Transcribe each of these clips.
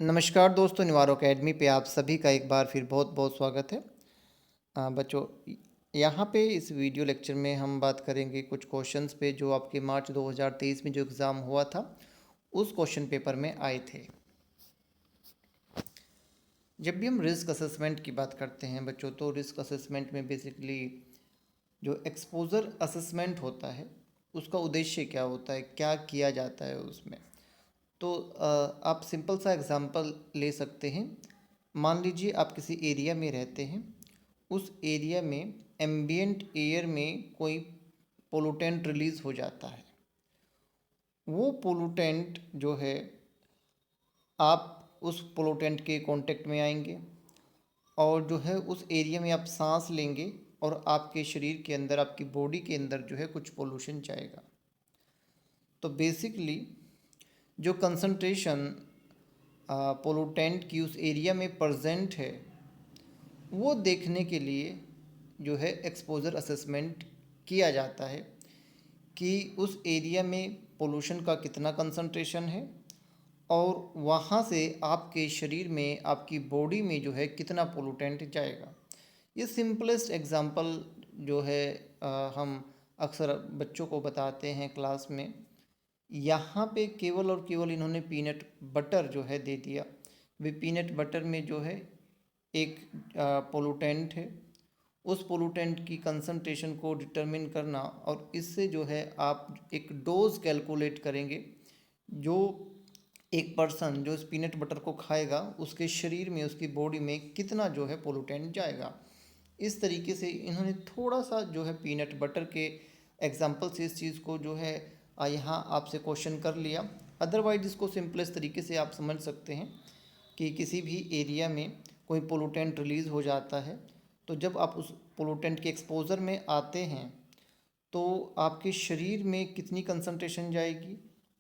नमस्कार दोस्तों, निवारो अकेडमी पे आप सभी का एक बार फिर बहुत बहुत स्वागत है। बच्चों, यहाँ पे इस वीडियो लेक्चर में हम बात करेंगे कुछ क्वेश्चंस पे जो आपके मार्च 2023 में जो एग्ज़ाम हुआ था उस क्वेश्चन पेपर में आए थे। जब भी हम रिस्क असेसमेंट की बात करते हैं बच्चों, तो रिस्क असेसमेंट में बेसिकली जो एक्सपोज़र असेसमेंट होता है उसका उद्देश्य क्या होता है, क्या किया जाता है उसमें। तो आप सिंपल सा एग्ज़ाम्पल ले सकते हैं। मान लीजिए आप किसी एरिया में रहते हैं, उस एरिया में एम्बिएंट एयर में कोई पोलूटेंट रिलीज़ हो जाता है। वो पोलूटेंट जो है, आप उस पोलूटेंट के कांटेक्ट में आएंगे और जो है उस एरिया में आप सांस लेंगे और आपके शरीर के अंदर, आपकी बॉडी के अंदर जो है कुछ पोल्यूशन जाएगा। तो बेसिकली जो कंसंट्रेशन पोलूटेंट की उस एरिया में प्रेजेंट है, वो देखने के लिए जो है एक्सपोज़र असेसमेंट किया जाता है कि उस एरिया में पोल्यूशन का कितना कंसंट्रेशन है और वहाँ से आपके शरीर में, आपकी बॉडी में जो है कितना पोलूटेंट जाएगा। ये सिंपलेस्ट एग्जांपल जो है हम अक्सर बच्चों को बताते हैं क्लास में। यहाँ पे केवल और केवल इन्होंने पीनट बटर जो है दे दिया। वे पीनट बटर में जो है एक पोलूटेंट है, उस पोलूटेंट की कंसंट्रेशन को डिटरमिन करना और इससे जो है आप एक डोज कैलकुलेट करेंगे। जो एक पर्सन जो इस पीनट बटर को खाएगा उसके शरीर में, उसकी बॉडी में कितना जो है पोलूटेंट जाएगा। इस तरीके से इन्होंने थोड़ा सा जो है पीनट बटर के एग्जाम्पल से इस चीज़ को जो है यहाँ आपसे क्वेश्चन कर लिया। अदरवाइज इसको सिंपलेस्ट तरीके से आप समझ सकते हैं कि किसी भी एरिया में कोई पोलूटेंट रिलीज़ हो जाता है, तो जब आप उस पोलूटेंट के एक्सपोज़र में आते हैं तो आपके शरीर में कितनी कंसंट्रेशन जाएगी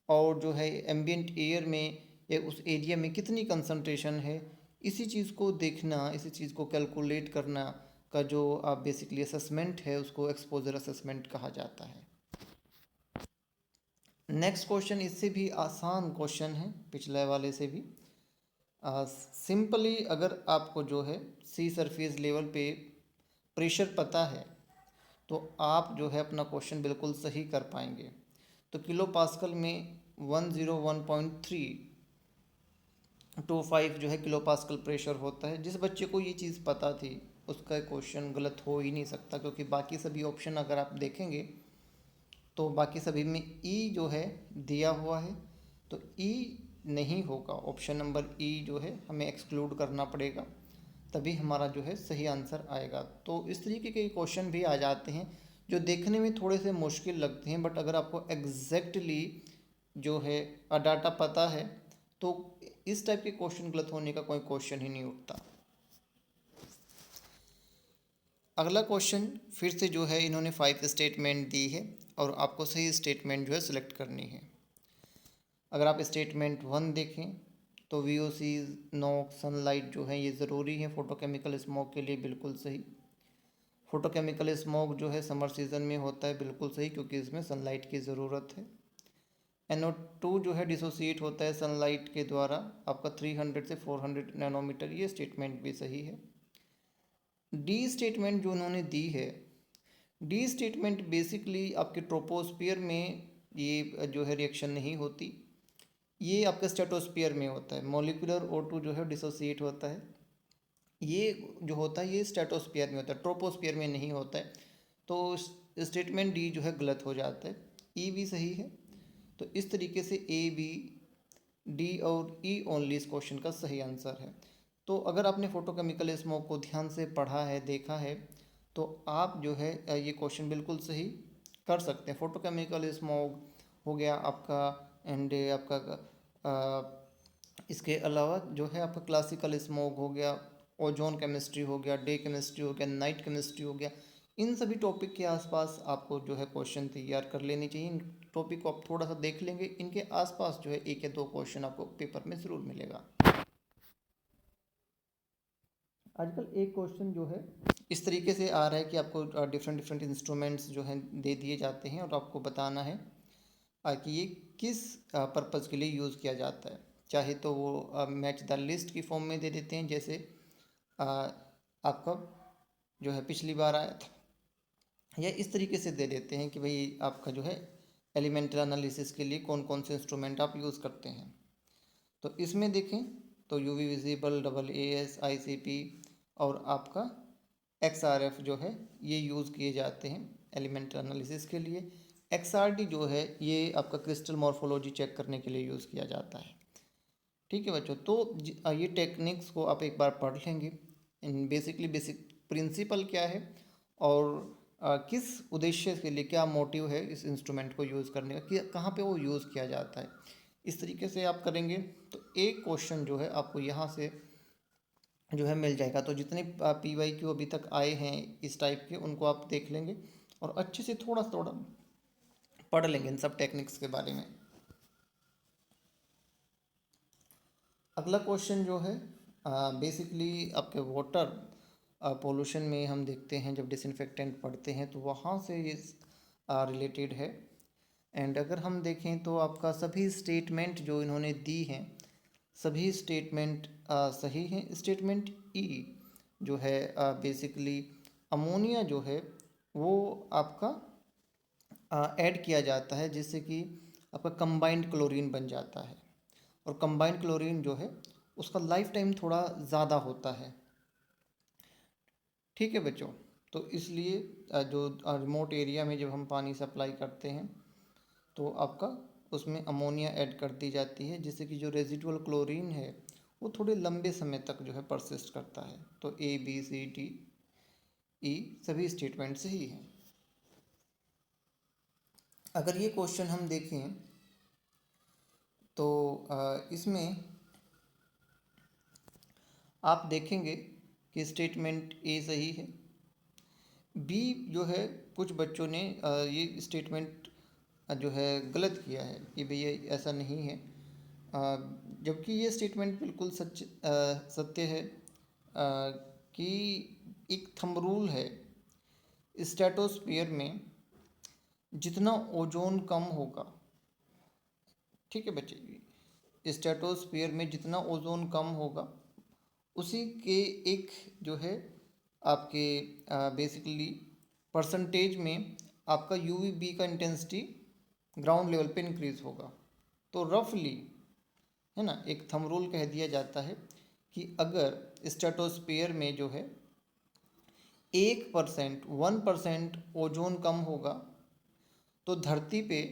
और जो है एम्बिएंट एयर में या उस एरिया में कितनी कंसंट्रेशन है, इसी चीज़ को देखना, इसी चीज़ को कैलकुलेट करना का जो आप बेसिकली असेसमेंट है उसको एक्सपोज़र असेसमेंट कहा जाता है। नेक्स्ट क्वेश्चन इससे भी आसान क्वेश्चन है, पिछले वाले से भी। सिंपली अगर आपको जो है सी सरफेस लेवल पे प्रेशर पता है तो आप जो है अपना क्वेश्चन बिल्कुल सही कर पाएंगे। तो किलो पास्कल में 101.325 जो है किलो पास्कल प्रेशर होता है। जिस बच्चे को ये चीज़ पता थी उसका क्वेश्चन गलत हो ही नहीं सकता, क्योंकि बाकी सभी ऑप्शन अगर आप देखेंगे तो बाकी सभी में ई जो है दिया हुआ है, तो ई नहीं होगा। ऑप्शन नंबर ई जो है हमें एक्सक्लूड करना पड़ेगा, तभी हमारा जो है सही आंसर आएगा। तो इस तरीके के क्वेश्चन भी आ जाते हैं जो देखने में थोड़े से मुश्किल लगते हैं, बट अगर आपको एग्जैक्टली जो है डाटा पता है तो इस टाइप के क्वेश्चन गलत होने का कोई क्वेश्चन ही नहीं उठता। अगला क्वेश्चन फिर से जो है इन्होंने 5 स्टेटमेंट दी है और आपको सही स्टेटमेंट जो है सिलेक्ट करनी है। अगर आप स्टेटमेंट 1 देखें तो वीओसी, नॉक्स, सनलाइट जो है ये ज़रूरी है फोटोकेमिकल स्मोक के लिए, बिल्कुल सही। फोटोकेमिकल स्मोक जो है समर सीज़न में होता है, बिल्कुल सही, क्योंकि इसमें सनलाइट की ज़रूरत है। NO2 जो है डिसोसिएट होता है सनलाइट के द्वारा, आपका 300 से 400 नैनोमीटर, ये स्टेटमेंट भी सही है। डी स्टेटमेंट जो उन्होंने दी है, डी स्टेटमेंट बेसिकली आपके ट्रोपोस्फियर में ये जो है रिएक्शन नहीं होती, ये आपके स्ट्रेटोस्फियर में होता है। मॉलिक्यूलर O2 जो है डिसोसिएट होता है, ये जो होता है ये स्ट्रेटोस्फियर में होता है, ट्रोपोस्फियर में नहीं होता है। तो स्टेटमेंट डी जो है गलत हो जाता है। ई भी सही है। तो इस तरीके से ए, बी, डी और ई ओनली इस क्वेश्चन का सही आंसर है। तो अगर आपने फोटोकेमिकल स्मोक को ध्यान से पढ़ा है, देखा है, तो आप जो है ये क्वेश्चन बिल्कुल सही कर सकते हैं। फोटोकेमिकल स्मोक हो गया आपका, एंड आपका इसके अलावा जो है आपका क्लासिकल स्मोक हो गया, ओजोन केमिस्ट्री हो गया, डे केमिस्ट्री हो गया, नाइट केमिस्ट्री हो गया। इन सभी टॉपिक के आसपास आपको जो है क्वेश्चन तैयार कर लेनी चाहिए। इन टॉपिक को आप थोड़ा सा देख लेंगे, इनके आसपास जो है 1 या 2 क्वेश्चन आपको पेपर में ज़रूर मिलेगा। आजकल एक क्वेश्चन जो है इस तरीके से आ रहा है कि आपको डिफरेंट डिफरेंट इंस्ट्रूमेंट्स जो हैं दे दिए जाते हैं और आपको बताना है कि ये किस पर्पज़ के लिए यूज़ किया जाता है। चाहे तो वो मैच द लिस्ट की फॉर्म में दे देते हैं, जैसे आ, आपका जो है पिछली बार आया था, या इस तरीके से दे देते हैं कि भाई आपका जो है एलिमेंटल एनालिसिस के लिए कौन कौन से इंस्ट्रूमेंट आप यूज़ करते हैं। तो इसमें देखें तो UV visible, double as, ICP और आपका एक्सआरएफ जो है ये यूज़ किए जाते हैं एलिमेंटल एनालिसिस के लिए। एक्सआरडी जो है ये आपका क्रिस्टल मॉर्फोलॉजी चेक करने के लिए यूज़ किया जाता है। ठीक है बच्चों, तो ये टेक्निक्स को आप एक बार पढ़ लेंगे। इन बेसिकली बेसिक प्रिंसिपल क्या है और किस उद्देश्य के लिए, क्या मोटिव है इस इंस्ट्रूमेंट को यूज़ करने का, कि कहाँ पे वो यूज़ किया जाता है, इस तरीके से आप करेंगे तो एक क्वेश्चन जो है आपको यहाँ से जो है मिल जाएगा। तो जितने PYQ अभी तक आए हैं इस टाइप के, उनको आप देख लेंगे और अच्छे से थोड़ा थोड़ा पढ़ लेंगे इन सब टेक्निक्स के बारे में। अगला क्वेश्चन जो है बेसिकली आपके वाटर पोल्यूशन में हम देखते हैं, जब डिसइंफेक्टेंट पढ़ते हैं तो वहाँ से ये रिलेटेड है। एंड अगर हम देखें तो आपका सभी स्टेटमेंट जो इन्होंने दी हैं, सभी स्टेटमेंट सही हैं। स्टेटमेंट ई जो है बेसिकली अमोनिया जो है वो आपका ऐड किया जाता है, जिससे कि आपका कंबाइंड क्लोरीन बन जाता है। और कंबाइंड क्लोरीन जो है उसका लाइफ टाइम थोड़ा ज़्यादा होता है। ठीक है बच्चों, तो इसलिए जो रिमोट एरिया में जब हम पानी सप्लाई करते हैं तो आपका उसमें अमोनिया ऐड कर दी जाती है, जिससे कि जो रेजिडुअल क्लोरीन है वो थोड़े लंबे समय तक जो है परसिस्ट करता है। तो ABCDE सभी स्टेटमेंट सही हैं। अगर ये क्वेश्चन हम देखें तो इसमें आप देखेंगे कि स्टेटमेंट ए सही है। बी जो है कुछ बच्चों ने ये स्टेटमेंट जो है गलत किया है कि भैया ऐसा नहीं है, जबकि ये स्टेटमेंट बिल्कुल सत्य है कि एक थंब रूल है, स्ट्रेटोस्फीयर में जितना ओजोन कम होगा, ठीक है बच्चे, स्ट्रेटोस्फीयर में जितना ओजोन कम होगा उसी के एक जो है आपके बेसिकली परसेंटेज में आपका UVB का इंटेंसिटी ग्राउंड लेवल पे इंक्रीज होगा। तो रफली है ना, एक थंब रूल कह दिया जाता है कि अगर स्ट्रेटोस्फीयर में जो है 1% ओजोन कम होगा तो धरती पे,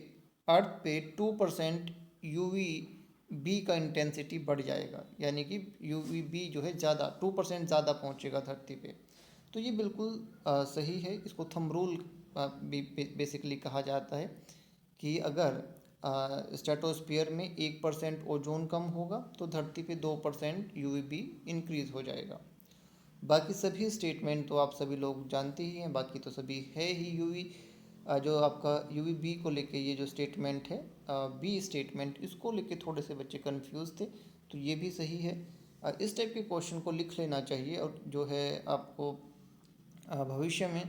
अर्थ पे 2% UVB का इंटेंसिटी बढ़ जाएगा, यानी कि UVB जो है ज़्यादा 2% ज़्यादा पहुँचेगा धरती पे। तो ये बिल्कुल सही है। इसको थंब रूल भी बेसिकली कहा जाता है कि अगर स्ट्रेटोस्फीयर में 1% ओजोन कम होगा तो धरती पे 2% UVB इंक्रीज हो जाएगा। बाकी सभी स्टेटमेंट तो आप सभी लोग जानते ही हैं, बाकी तो सभी है ही। जो आपका UVB को लेके ये जो स्टेटमेंट है बी स्टेटमेंट, इसको लेके थोड़े से बच्चे कंफ्यूज थे, तो ये भी सही है। इस टाइप के क्वेश्चन को लिख लेना चाहिए और जो है आपको भविष्य में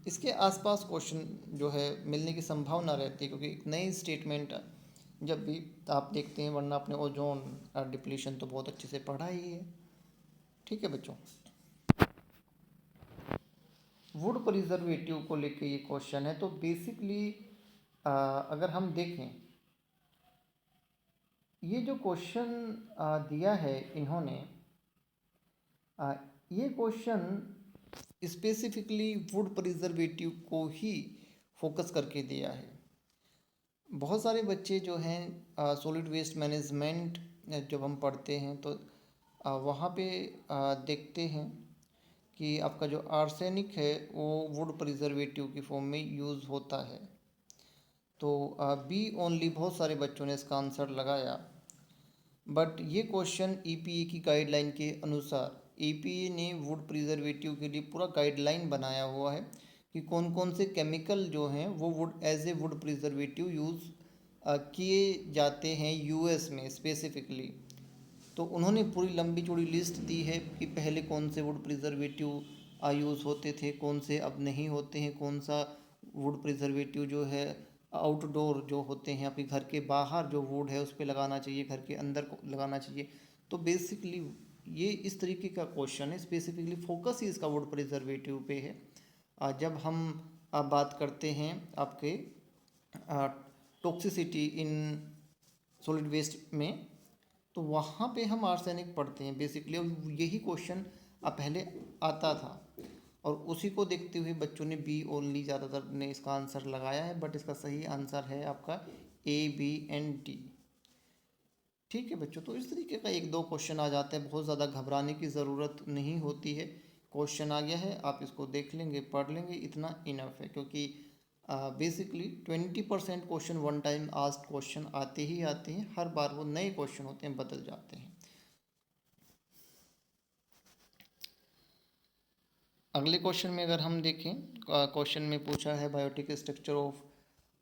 इसके आसपास क्वेश्चन जो है मिलने की संभावना रहती है, क्योंकि एक नई स्टेटमेंट जब भी आप देखते हैं, वरना अपने ओजोन डिप्लीशन तो बहुत अच्छे से पढ़ा ही है। ठीक है बच्चों, वुड प्रिजर्वेटिव को लेके ये क्वेश्चन है। तो बेसिकली अगर हम देखें ये जो क्वेश्चन दिया है इन्होंने, ये क्वेश्चन स्पेसिफिकली वुड प्रिजर्वेटिव को ही फोकस करके दिया है। बहुत सारे बच्चे जो हैं सॉलिड वेस्ट मैनेजमेंट जब हम पढ़ते हैं तो वहाँ पे देखते हैं कि आपका जो आर्सेनिक है वो वुड प्रिजर्वेटिव की फॉर्म में यूज़ होता है। तो बी ओनली बहुत सारे बच्चों ने इसका आंसर लगाया, बट ये क्वेश्चन EPA की गाइडलाइन के अनुसार EPA ने वुड प्रिजर्वेटिव के लिए पूरा गाइडलाइन बनाया हुआ है कि कौन कौन से केमिकल जो हैं वो wood as a wood preservative use किए जाते हैं US में स्पेसिफिकली। तो उन्होंने पूरी लंबी चौड़ी लिस्ट दी है कि पहले कौन से वुड प्रिजर्वेटिव यूज़ होते थे, कौन से अब नहीं होते हैं, कौन सा वुड प्रिजर्वेटिव जो है आउटडोर जो होते हैं, आपके घर के बाहर जो वुड है उस पे लगाना चाहिए, घर के अंदर को लगाना चाहिए। तो बेसिकली ये इस तरीके का क्वेश्चन है, स्पेसिफिकली फोकस ही इसका वुड प्रिजर्वेटिव पे है। जब हम बात करते हैं आपके टॉक्सिसिटी इन सॉलिड वेस्ट में, तो वहाँ पे हम आर्सेनिक पढ़ते हैं बेसिकली, और यही क्वेश्चन पहले आता था, और उसी को देखते हुए बच्चों ने बी ओनली ज़्यादातर ने इसका आंसर लगाया है, बट इसका सही आंसर है आपका ए, बी एंड डी। ठीक है बच्चों, तो इस तरीके का एक दो क्वेश्चन आ जाते हैं, बहुत ज़्यादा घबराने की ज़रूरत नहीं होती है। क्वेश्चन आ गया है, आप इसको देख लेंगे, पढ़ लेंगे, इतना इनफ है, क्योंकि basically 20% question one time asked question आते ही आते हैं, हर बार वो नए क्वेश्चन होते हैं, बदल जाते हैं। अगले क्वेश्चन में अगर हम देखें, क्वेश्चन में पूछा है बायोटिक स्ट्रक्चर ऑफ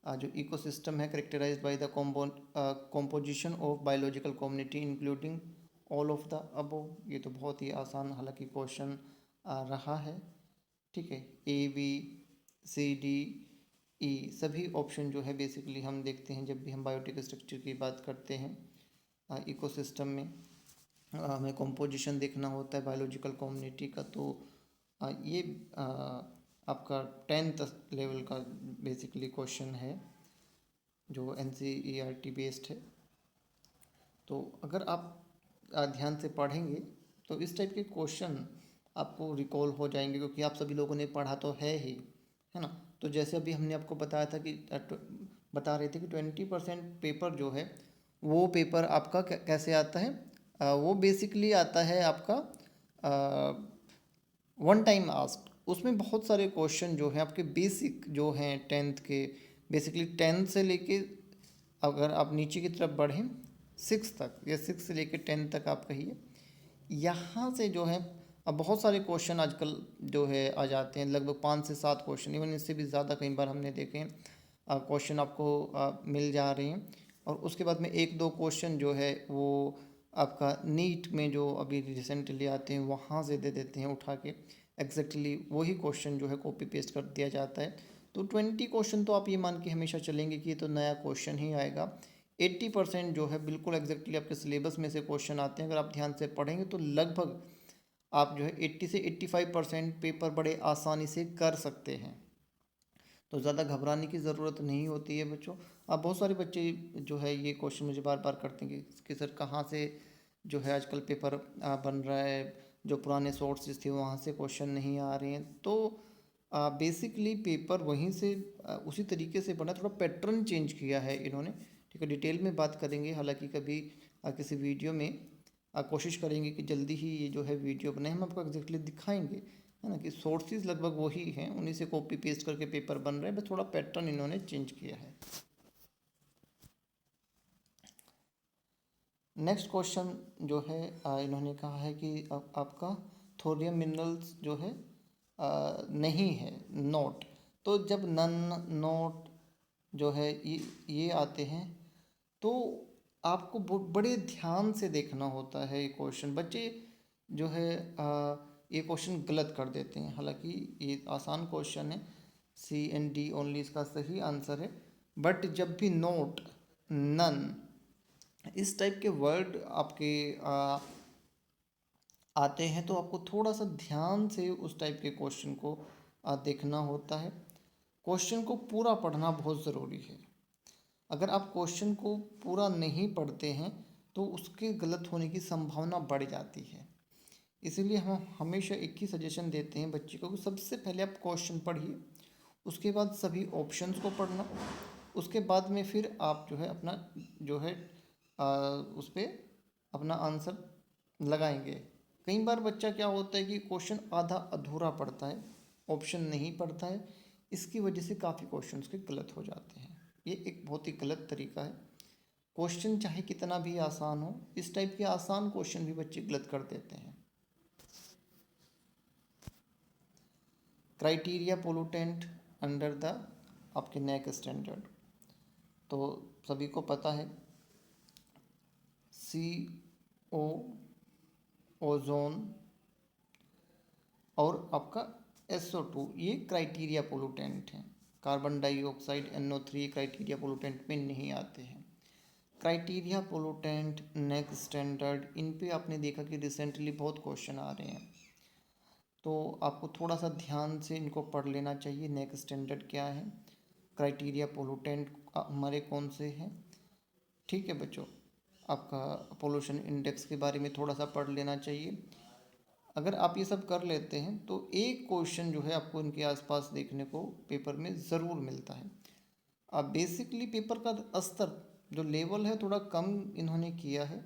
जो इकोसिस्टम है characterised by the composition of biological community including all of the above. ये तो बहुत ही आसान हालांकि क्वेश्चन रहा है। ठीक है, ए, बी, सी, डी, ई सभी ऑप्शन जो है बेसिकली हम देखते हैं जब भी हम बायोटिक स्ट्रक्चर की बात करते हैं इकोसिस्टम में, हमें कॉम्पोजिशन देखना होता है बायोलॉजिकल कम्युनिटी का। तो ये आपका 10th लेवल का बेसिकली क्वेश्चन है जो NCERT बेस्ड है। तो अगर आप ध्यान से पढ़ेंगे तो इस टाइप के क्वेश्चन आपको रिकॉल हो जाएंगे, क्योंकि आप सभी लोगों ने पढ़ा तो है ही, है ना। तो जैसे अभी हमने आपको बताया था कि बता रहे थे कि 20% पेपर जो है वो पेपर आपका कैसे आता है, वो बेसिकली आता है आपका वन टाइम आस्क्ड। उसमें बहुत सारे क्वेश्चन जो हैं आपके बेसिक जो हैं 10th के, बेसिकली 10 से लेके अगर आप नीचे की तरफ बढ़ें 6 तक, या 6 से लेके 10 तक आप कहिए, यहाँ से जो है अब बहुत सारे क्वेश्चन आजकल जो है आ जाते हैं, लगभग 5 से 7 क्वेश्चन, इवन इससे भी ज़्यादा कई बार हमने देखे हैं क्वेश्चन आपको मिल जा रहे हैं। और उसके बाद में एक दो क्वेश्चन जो है वो आपका नीट में जो अभी रिसेंटली आते हैं वहाँ से दे देते हैं उठा के, एग्जैक्टली वही क्वेश्चन जो है कॉपी पेस्ट कर दिया जाता है। तो 20 क्वेश्चन तो आप ये मान के हमेशा चलेंगे कि ये तो नया क्वेश्चन ही आएगा। 80% जो है बिल्कुल एग्जैक्टली आपके सिलेबस में से क्वेश्चन आते हैं, अगर आप ध्यान से पढ़ेंगे तो लगभग आप जो है 80 से 85% पेपर बड़े आसानी से कर सकते हैं। तो ज़्यादा घबराने की ज़रूरत नहीं होती है बच्चों। अब बहुत सारे बच्चे जो है ये क्वेश्चन मुझे बार बार करते हैं कि सर कहाँ से जो है आजकल पेपर बन रहा है, जो पुराने सोर्सेज थे वहाँ से क्वेश्चन नहीं आ रहे हैं। तो बेसिकली पेपर वहीं से उसी तरीके से बना, थोड़ा पैटर्न चेंज किया है इन्होंने। ठीक है, डिटेल में बात करेंगे, हालांकि कभी किसी वीडियो में कोशिश करेंगे कि जल्दी ही ये जो है वीडियो बनाए, हम आपको एग्जैक्टली दिखाएंगे, है ना, कि सोर्सेज लगभग वही हैं, उन्हीं से कॉपी पेस्ट करके पेपर बन रहे हैं, बस थोड़ा पैटर्न इन्होंने चेंज किया है। नेक्स्ट क्वेश्चन जो है इन्होंने कहा है कि आपका थोरियम मिनरल्स जो है नहीं है, नॉट। तो जब नन, नॉट जो है ये आते हैं तो आपको बहुत बड़े ध्यान से देखना होता है ये क्वेश्चन। बच्चे जो है ये क्वेश्चन गलत कर देते हैं, हालांकि ये आसान क्वेश्चन है, सी एंड डी ओनली इसका सही आंसर है। बट जब भी नोट, नन इस टाइप के वर्ड आपके आते हैं तो आपको थोड़ा सा ध्यान से उस टाइप के क्वेश्चन को देखना होता है। क्वेश्चन को पूरा पढ़ना बहुत ज़रूरी है। अगर आप क्वेश्चन को पूरा नहीं पढ़ते हैं तो उसके गलत होने की संभावना बढ़ जाती है। इसीलिए हम हमेशा एक ही सजेशन देते हैं बच्चे को कि सबसे पहले आप क्वेश्चन पढ़िए, उसके बाद सभी ऑप्शंस को पढ़ना, उसके बाद में फिर आप जो है अपना जो है उस पर अपना आंसर लगाएंगे। कई बार बच्चा क्या होता है कि क्वेश्चन आधा अधूरा पढ़ता है, ऑप्शन नहीं पढ़ता है, इसकी वजह से काफ़ी क्वेश्चंस के गलत हो जाते हैं। ये एक बहुत ही गलत तरीका है। क्वेश्चन चाहे कितना भी आसान हो, इस टाइप के आसान क्वेश्चन भी बच्चे गलत कर देते हैं। क्राइटेरिया पोलूटेंट अंडर द आपके नेक स्टैंडर्ड, तो सभी को पता है CO, ओजोन और आपका SO2 ये क्राइटेरिया पोलूटेंट हैं। Carbon dioxide NO3 criteria pollutant में नहीं आते हैं। क्राइटेरिया पोलूटेंट, नेक्स्ट स्टैंडर्ड, इन पे आपने देखा कि रिसेंटली बहुत क्वेश्चन आ रहे हैं, तो आपको थोड़ा सा ध्यान से इनको पढ़ लेना चाहिए। नेक्स्ट स्टैंडर्ड क्या है, क्राइटेरिया पोलूटेंट हमारे कौन से हैं, ठीक है बच्चों। आपका पोल्यूशन इंडेक्स के बारे में थोड़ा सा पढ़ लेना चाहिए। अगर आप ये सब कर लेते हैं तो एक क्वेश्चन जो है आपको इनके आसपास देखने को पेपर में ज़रूर मिलता है। अब बेसिकली पेपर का स्तर जो लेवल है थोड़ा कम इन्होंने किया है।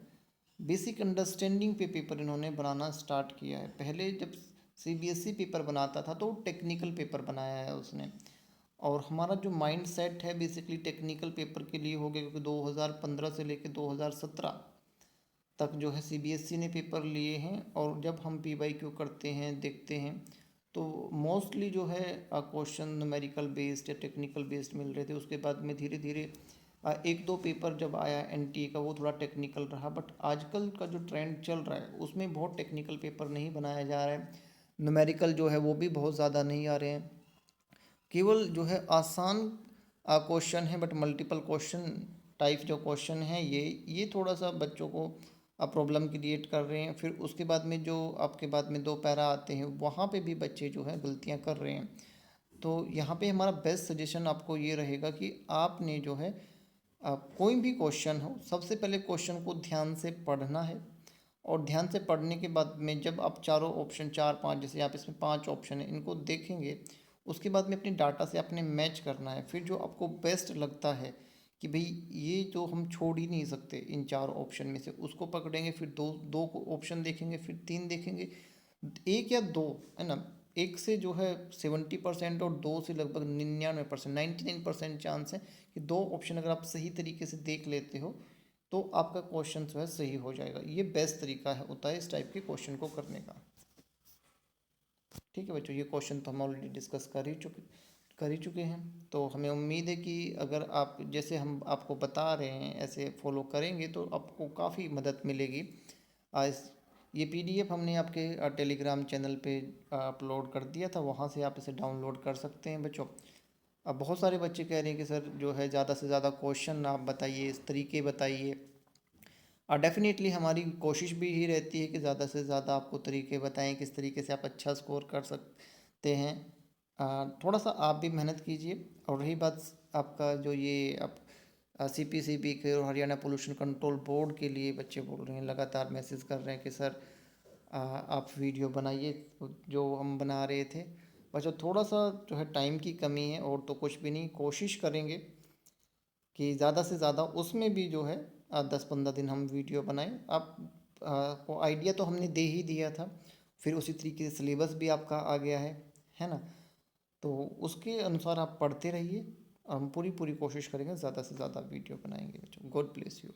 बेसिक अंडरस्टैंडिंग पे पेपर इन्होंने बनाना स्टार्ट किया है। पहले जब CBSE पेपर बनाता था तो टेक्निकल पेपर बनाया है उसने, और हमारा जो माइंड सेट है बेसिकली टेक्निकल पेपर के लिए हो गया, क्योंकि 2015 से लेकर 2017 तक जो है CBSE ने पेपर लिए हैं। और जब हम PYQ करते हैं, देखते हैं, तो मोस्टली जो है क्वेश्चन न्यूमेरिकल बेस्ड या टेक्निकल बेस्ड मिल रहे थे। उसके बाद में धीरे धीरे एक दो पेपर जब आया NTA का वो थोड़ा टेक्निकल रहा, बट आजकल का जो ट्रेंड चल रहा है उसमें बहुत टेक्निकल पेपर नहीं बनाया जा रहा है। न्यूमेरिकल जो है वो भी बहुत ज़्यादा नहीं आ रहे हैं, केवल जो है आसान क्वेश्चन है, बट मल्टीपल क्वेश्चन टाइप जो क्वेश्चन है ये थोड़ा सा बच्चों को प्रॉब्लम क्रिएट कर रहे हैं। फिर उसके बाद में जो आपके बाद में 2 पैरा आते हैं वहाँ पे भी बच्चे जो है गलतियाँ कर रहे हैं। तो यहाँ पे हमारा बेस्ट सजेशन आपको ये रहेगा कि आपने जो है कोई भी क्वेश्चन हो, सबसे पहले क्वेश्चन को ध्यान से पढ़ना है। और ध्यान से पढ़ने के बाद में जब आप चारों ऑप्शन, 4-5, जैसे आप इसमें 5 ऑप्शन है, इनको देखेंगे, उसके बाद में अपनी डाटा से आपने मैच करना है। फिर जो आपको बेस्ट लगता है कि भाई ये जो हम छोड़ ही नहीं सकते इन 4 ऑप्शन में से, उसको पकड़ेंगे। फिर दो दो ऑप्शन देखेंगे, फिर 3 देखेंगे, एक या दो, है ना। एक से जो है 70% और दो से लगभग 99%, 99% चांस है कि 2 ऑप्शन अगर आप सही तरीके से देख लेते हो तो आपका क्वेश्चन जो है सही हो जाएगा। ये बेस्ट तरीका है होता है इस टाइप के क्वेश्चन को करने का। ठीक है बच्चों, ये क्वेश्चन तो हम ऑलरेडी डिस्कस कर ही चुके हैं। तो हमें उम्मीद है कि अगर आप जैसे हम आपको बता रहे हैं ऐसे फॉलो करेंगे तो आपको काफ़ी मदद मिलेगी। आज ये PDF हमने आपके टेलीग्राम चैनल पे अपलोड कर दिया था, वहाँ से आप इसे डाउनलोड कर सकते हैं बच्चों। अब बहुत सारे बच्चे कह रहे हैं कि सर जो है ज़्यादा से ज़्यादा क्वेश्चन आप बताइए, इस तरीके बताइए। डेफ़िनेटली हमारी कोशिश भी यही रहती है कि ज़्यादा से ज़्यादा आपको तरीके बताएं किस तरीके से आप अच्छा स्कोर कर सकते हैं। थोड़ा सा आप भी मेहनत कीजिए। और रही बात आपका जो ये आप CPCB के और हरियाणा पोल्यूशन कंट्रोल बोर्ड के लिए बच्चे बोल रहे हैं, लगातार मैसेज कर रहे हैं कि सर आप वीडियो बनाइए जो हम बना रहे थे। बस थोड़ा सा जो है टाइम की कमी है, और तो कुछ भी नहीं। कोशिश करेंगे कि ज़्यादा से ज़्यादा उसमें भी जो है 10-15 दिन हम वीडियो बनाएं। आप को आइडिया तो हमने दे ही दिया था, फिर उसी तरीके से सिलेबस भी आपका आ गया है ना। तो उसके अनुसार आप पढ़ते रहिए। हम पूरी पूरी कोशिश करेंगे, ज़्यादा से ज़्यादा वीडियो बनाएंगे बच्चों। God bless you.